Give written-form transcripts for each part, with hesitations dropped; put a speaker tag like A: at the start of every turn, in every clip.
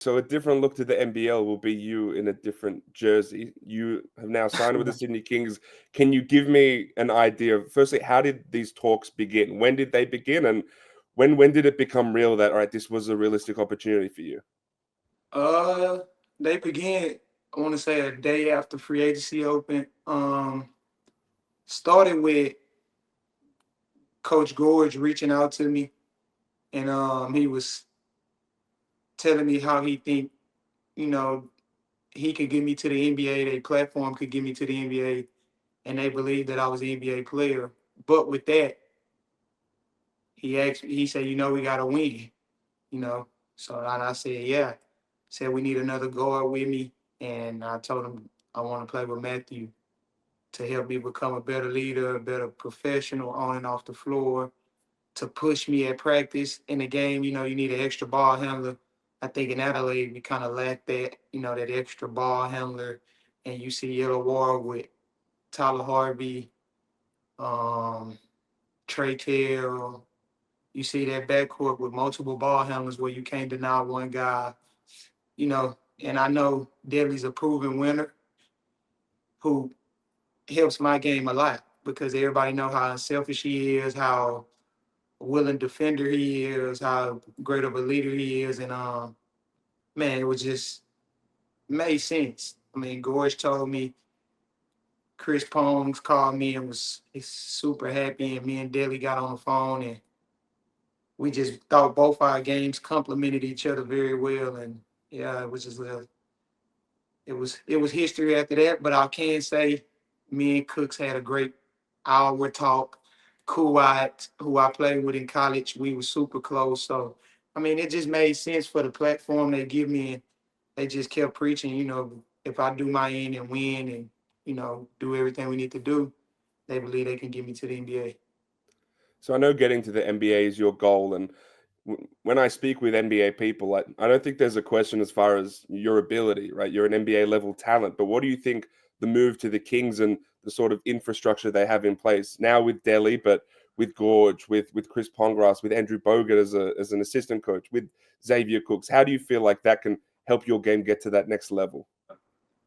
A: So a different look to the NBL will be you in a different jersey. You have now signed with the Sydney Kings. Can you give me an idea of, firstly, how did these talks begin? When did they begin? And when did it become real that, all right, this was a realistic opportunity for you?
B: Uh, they began, I want to say, a day after free agency opened. Started with Coach Gorge reaching out to me, and he was telling me how he think, you know, he could get me to the NBA. Their platform could get me to the NBA, and they believed that I was an NBA player. But with that, he said, we got to win, you know. So I said, yeah. Said we need another guard with me, and I told him I want to play with Matthew to help me become a better leader, a better professional on and off the floor, to push me at practice. In the game, you need an extra ball handler. I think in Adelaide, we kind of lack that, that extra ball handler. And you see Yellow War with Tyler Harvey, um, Trey Carroll. You see that backcourt with multiple ball handlers where you can't deny one guy, and I know Dudley's a proven winner who helps my game a lot because everybody know how selfish he is, how willing defender he is, how great of a leader he is, and man, it was just made sense. I mean, Gorge told me, Chris Pongs called me and was super happy, and me and Deli got on the phone, and we just thought both our games complemented each other very well, and yeah, it was just it was history after that. But I can say, me and Cooks had a great hour talk. Kuwait, who I played with in college, we were super close. So I mean, it just made sense for the platform they give me, and they just kept preaching. If I do my end and win, and do everything we need to do, they believe they can get me to the NBA.
A: So I know getting to the NBA is your goal, and when I speak with NBA people, I don't think there's a question as far as your ability, right? You're an NBA level talent, but what do you think the move to the Kings and the sort of infrastructure they have in place now with Delhi, but with Gorge, with Chris Pongras, with Andrew Bogut as an assistant coach, with Xavier Cooks, how do you feel like that can help your game get to that next level?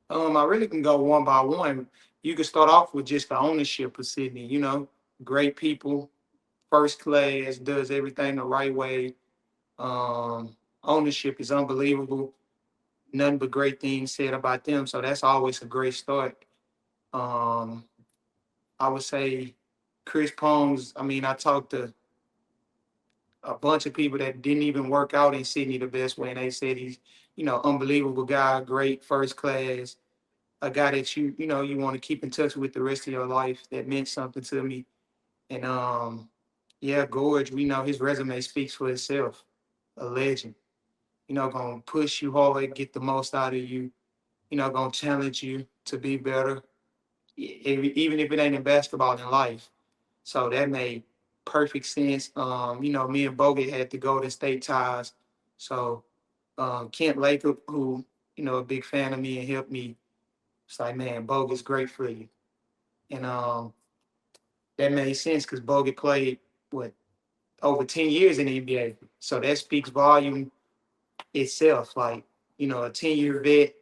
B: I really can go one by one. You can start off with just the ownership of Sydney. Great people, first class, does everything the right way. Ownership is unbelievable. Nothing but great things said about them. So that's always a great start. Um, I would say Chris Pongs. I mean, I talked to a bunch of people that didn't even work out in Sydney the best way, and they said he's, unbelievable guy, great first class, a guy that you want to keep in touch with the rest of your life. That meant something to me. And yeah, Gorge, we know his resume speaks for itself. A legend. Gonna push you hard, get the most out of you. Gonna challenge you to be better, even if it ain't in basketball, in life. So that made perfect sense. Me and Bogut had the Golden State ties. So Kent Laker, who, a big fan of me and helped me, it's like, man, Bogut's great for you. And that made sense because Bogut played, what, over 10 years in the NBA. So that speaks volume itself. Like, a 10-year vet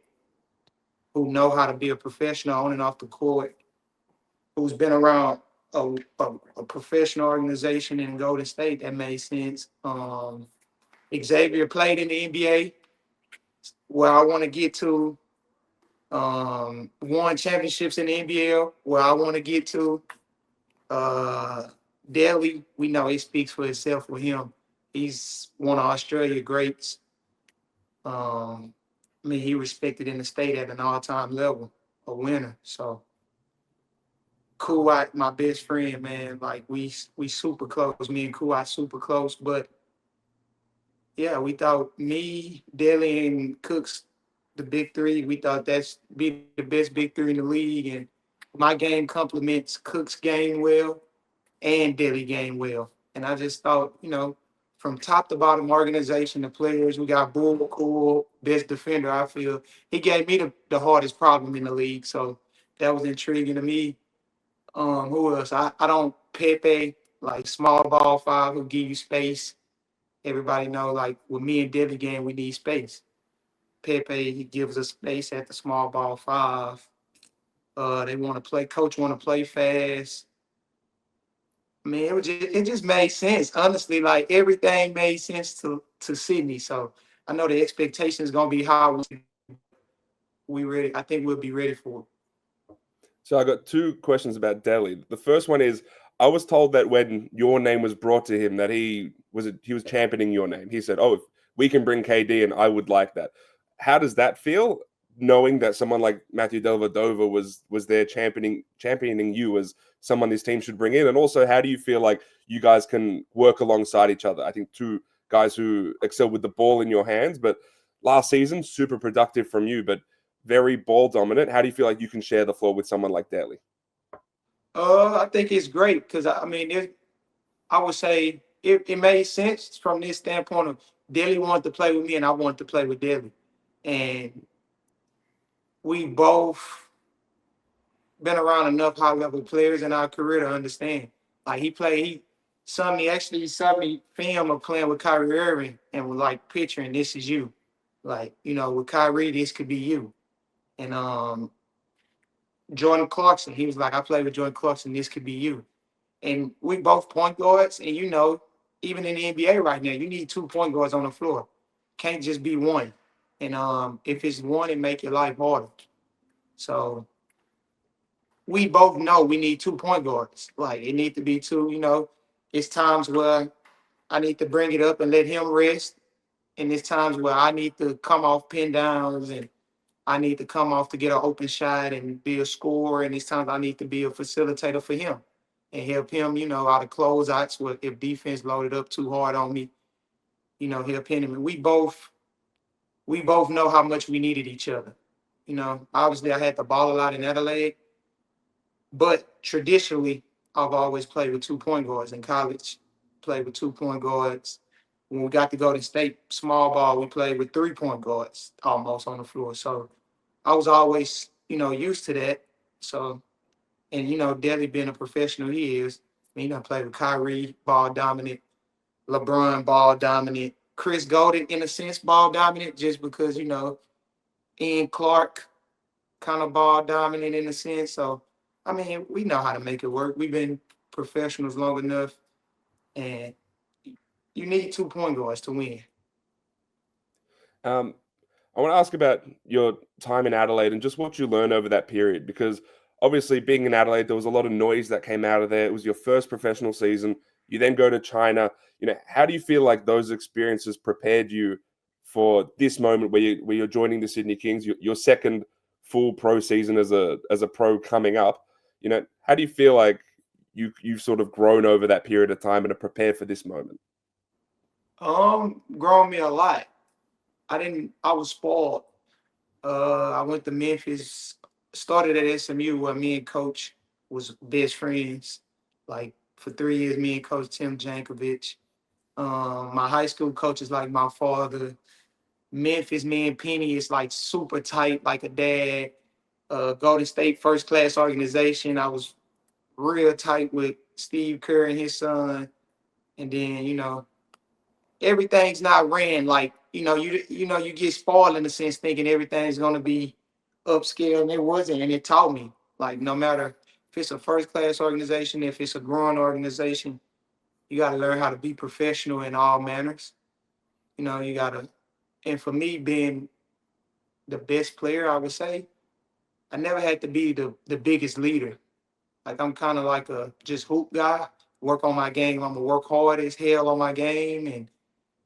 B: who know how to be a professional on and off the court, who's been around a professional organization in Golden State. That made sense. Xavier played in the NBA, where I want to get to. Won championships in the NBL, where I want to get to. Uh, Delhi, we know it speaks for itself with him. He's one of Australia greats. Um, I mean, he respected in the state at an all-time level, a winner. So Kuwait, my best friend, man, like we super close. Me and Kuwait super close. But yeah, we thought me, Delhi, and Cooks, the big three, we thought that's be the best big three in the league. And my game complements Cooks' game well and Delhi game well. And I just thought, from top to bottom organization, the players, we got Bull, cool, best defender, I feel. He gave me the hardest problem in the league. So that was intriguing to me. Who else? I don't Pepe, like small ball five who give you space. Everybody know, like with me and Debbie game, we need space. Pepe, he gives us space at the small ball five. They want to play. Coach want to play fast. I mean, it just made sense. Honestly, like everything made sense to Sydney. So I know the expectation is gonna be high. We ready. I think we'll be ready for it.
A: So I got two questions about Delhi. The first one is I was told that when your name was brought to him that he was championing your name. He said, "Oh, if we can bring KD and I would like that." How does that feel knowing that someone like Matthew Dellavedova was there championing you as someone this team should bring in? And also, how do you feel like you guys can work alongside each other? I think two guys who excel with the ball in your hands, but last season super productive from you, but very ball dominant. How do you feel like you can share the floor with someone like Daly?
B: I think it's great because I mean, I would say it made sense from this standpoint of Dilly wanted to play with me and I wanted to play with Dilly, and we both been around enough high level players in our career to understand. Like he saw me film of playing with Kyrie Irving and was like picturing this is you. Like, with Kyrie, this could be you. And Jordan Clarkson, he was like, I played with Jordan Clarkson, this could be you. And we both point guards, and even in the NBA right now, you need 2 point guards on the floor. Can't just be one. And if it's one, it make your life harder. So we both know we need 2 point guards. Like it need to be two. It's times where I need to bring it up and let him rest. And there's times where I need to come off pin downs and I need to come off to get an open shot and be a scorer. And these times I need to be a facilitator for him and help him, out of closeouts where if defense loaded up too hard on me, help him. And we both know how much we needed each other. Obviously I had the ball a lot in Adelaide, but traditionally I've always played with 2 point guards in college, played with 2 point guards. When we got to go to state small ball, we played with 3 point guards almost on the floor. So I was always, used to that. So, and Deli being a professional he is, I played with Kyrie, ball dominant, LeBron, ball dominant, Chris Golden, in a sense, ball dominant, just because, Ian Clark, kind of ball dominant in a sense. So, I mean, we know how to make it work. We've been professionals long enough, and you need 2 point guards to win.
A: Um, I want to ask about your time in Adelaide and just what you learned over that period, because obviously being in Adelaide, there was a lot of noise that came out of there. It was your first professional season. You then go to China. How do you feel like those experiences prepared you for this moment where you're joining the Sydney Kings, your second full pro season as a pro coming up? How do you feel like you've sort of grown over that period of time and are prepared for this moment?
B: Grown me a lot. I was spoiled. I went to Memphis, started at SMU where me and Coach was best friends. Like for 3 years, me and Coach Tim Jankovic. My high school coach is like my father. Memphis, me and Penny is like super tight, like a dad. Golden State first class organization. I was real tight with Steve Kerr and his son. And then, everything's not ran like you get spoiled in a sense thinking everything's going to be upscale, and it wasn't. And it taught me, like, no matter if it's a first class organization, if it's a growing organization, you got to learn how to be professional in all manners. You got to. And for me, being the best player, I would say I never had to be the biggest leader. Like, I'm kind of like a just hoop guy, work on my game. I'm gonna work hard as hell on my game and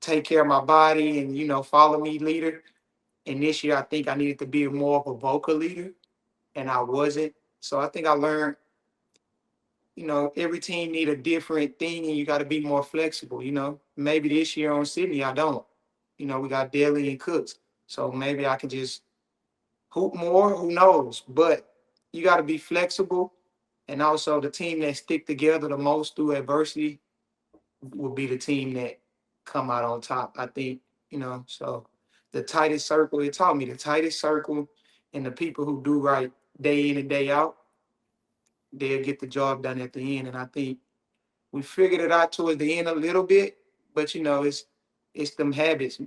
B: take care of my body and follow me leader. And this year I think I needed to be more of a vocal leader, and I wasn't. So I think I learned, every team need a different thing, and you got to be more flexible. Maybe this year on Sydney I don't. We got Daly and Cooks, so maybe I can just hoop more. Who knows? But you got to be flexible, and also the team that stick together the most through adversity will be the team that come out on top. I think, so the tightest circle, it taught me the tightest circle and the people who do right day in and day out, they'll get the job done at the end. And I think we figured it out towards the end a little bit, but it's them habits,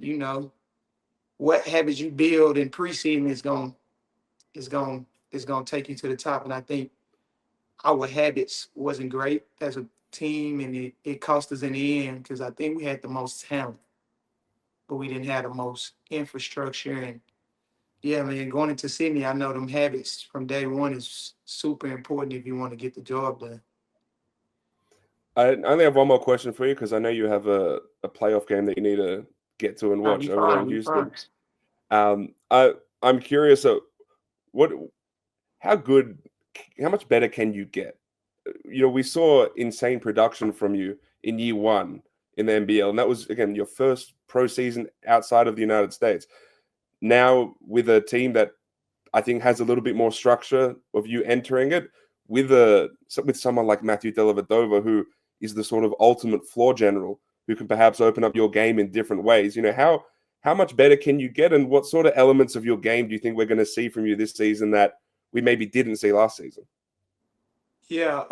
B: what habits you build in preseason is gonna take you to the top. And I think our habits wasn't great as a team, and it cost us in the end because I think we had the most talent, but we didn't have the most infrastructure. And yeah, man, going into Sydney, I know them habits from day one is super important if you want to get the job done.
A: I only have one more question for you because I know you have a playoff game that you need to get to and
B: Nah,
A: watch
B: you
A: over there in
B: fine, you
A: Houston.
B: fine.
A: I'm curious. What, how good, how much better can you get? We saw insane production from you in year one in the NBL, and that was again your first pro season outside of the United States. Now with a team that I think has a little bit more structure of you entering it with someone like Matthew Dellavedova, who is the sort of ultimate floor general who can perhaps open up your game in different ways. How much better can you get, and what sort of elements of your game do you think we're going to see from you this season that we maybe didn't see last season?
B: Yeah,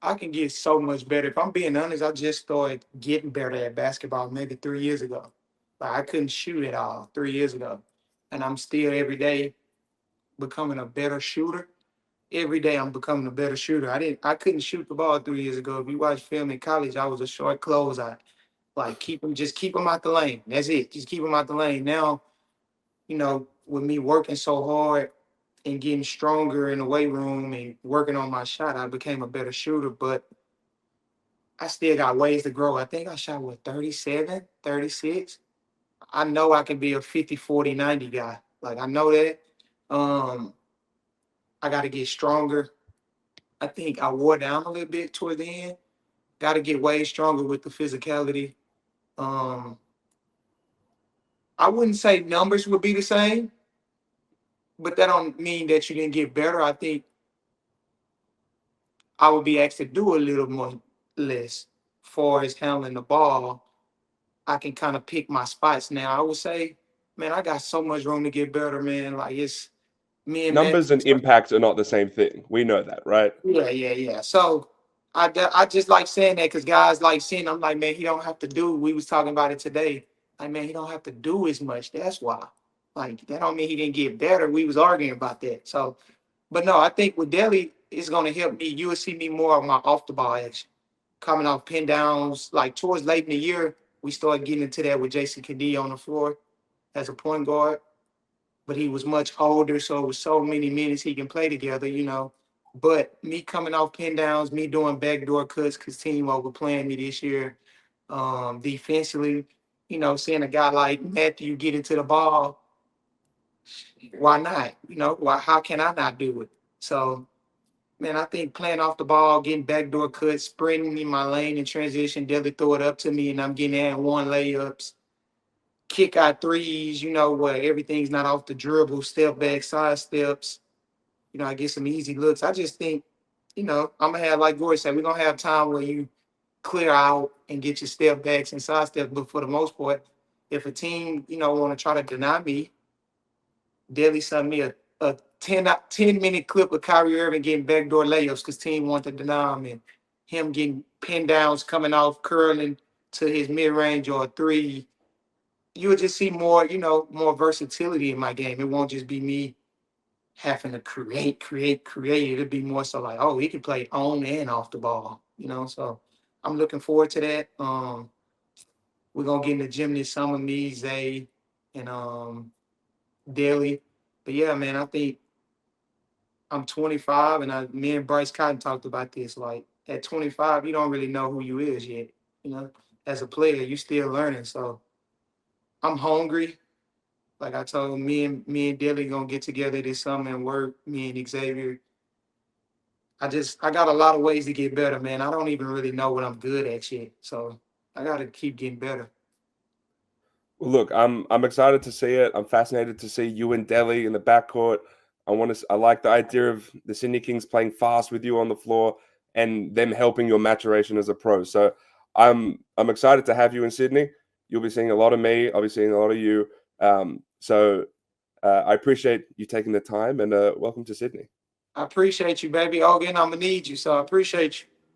B: I can get so much better. If I'm being honest, I just started getting better at basketball maybe 3 years ago. Like I couldn't shoot at all 3 years ago, and I'm still every day becoming a better shooter. Every day I'm becoming a better shooter. I couldn't shoot the ball 3 years ago. If you watch film in college, I was a short closeout. Like keep them out the lane. That's it. Just keep them out the lane. Now, with me working so hard and getting stronger in the weight room and working on my shot, I became a better shooter, but I still got ways to grow. I think I shot with 37, 36. I know I can be a 50, 40, 90 guy. Like I know that. Um, I got to get stronger. I think I wore down a little bit toward the end. Got to get way stronger with the physicality. Um, I wouldn't say numbers would be the same, but that don't mean that you didn't get better. I think I would be asked to do a little more less for as handling the ball. I can kind of pick my spots now. I would say, man, I got so much room to get better, man. Like it's me and Matt.
A: Numbers and impact are not the same thing. We know that, right?
B: Yeah, yeah, yeah. So I just like saying that because guys like seeing. I'm like, man, he don't have to do. We was talking about it today. Like, man, he don't have to do as much. That's why. Like that don't mean he didn't get better. We was arguing about that. So, but no, I think with Delhi, it's gonna help me. You will see me more of my off the ball action, coming off pin downs. Like towards late in the year, we started getting into that with Jason Kadee on the floor as a point guard, but he was much older, so it was so many minutes he can play together. But me coming off pin downs, me doing backdoor cuts because team overplaying me this year, defensively, seeing a guy like Matthew get into the ball, why not? Why? How can I not do it? So, man, I think playing off the ball, getting backdoor cuts, sprinting in my lane in transition, Dilly throw it up to me, and I'm getting at one layups, kick out threes, where everything's not off the dribble, step back, side steps. I get some easy looks. I just think, I'm gonna have, like Gordy said, we're gonna have time where you clear out and get your step backs and side steps. But for the most part, if a team, want to try to deny me, Daly sent me a 10 minute clip of Kyrie Irving getting backdoor layups because team wanted to deny him, and him getting pin downs coming off, curling to his mid range or a three. You'll just see more, more versatility in my game. It won't just be me having to create. It'd be more so like, oh, he can play on and off the ball. So I'm looking forward to that. We're gonna get in the gym this summer, me, Zay, and Daly. But yeah, man, I think I'm 25, and me and Bryce Cotton talked about this. Like at 25, you don't really know who you is yet. You know, as a player, you still learning. So I'm hungry. Like I told me and Dilly gonna get together this summer and work. Me and Xavier. I got a lot of ways to get better, man. I don't even really know what I'm good at yet. So I gotta keep getting better.
A: Well, look, I'm excited to see it. I'm fascinated to see you and Delhi in the backcourt. I like the idea of the Sydney Kings playing fast with you on the floor and them helping your maturation as a pro. So I'm excited to have you in Sydney. You'll be seeing a lot of me. I'll be seeing a lot of you. I appreciate you taking the time and welcome to Sydney.
B: I appreciate you, baby. Again, I'm gonna need you. So I appreciate you.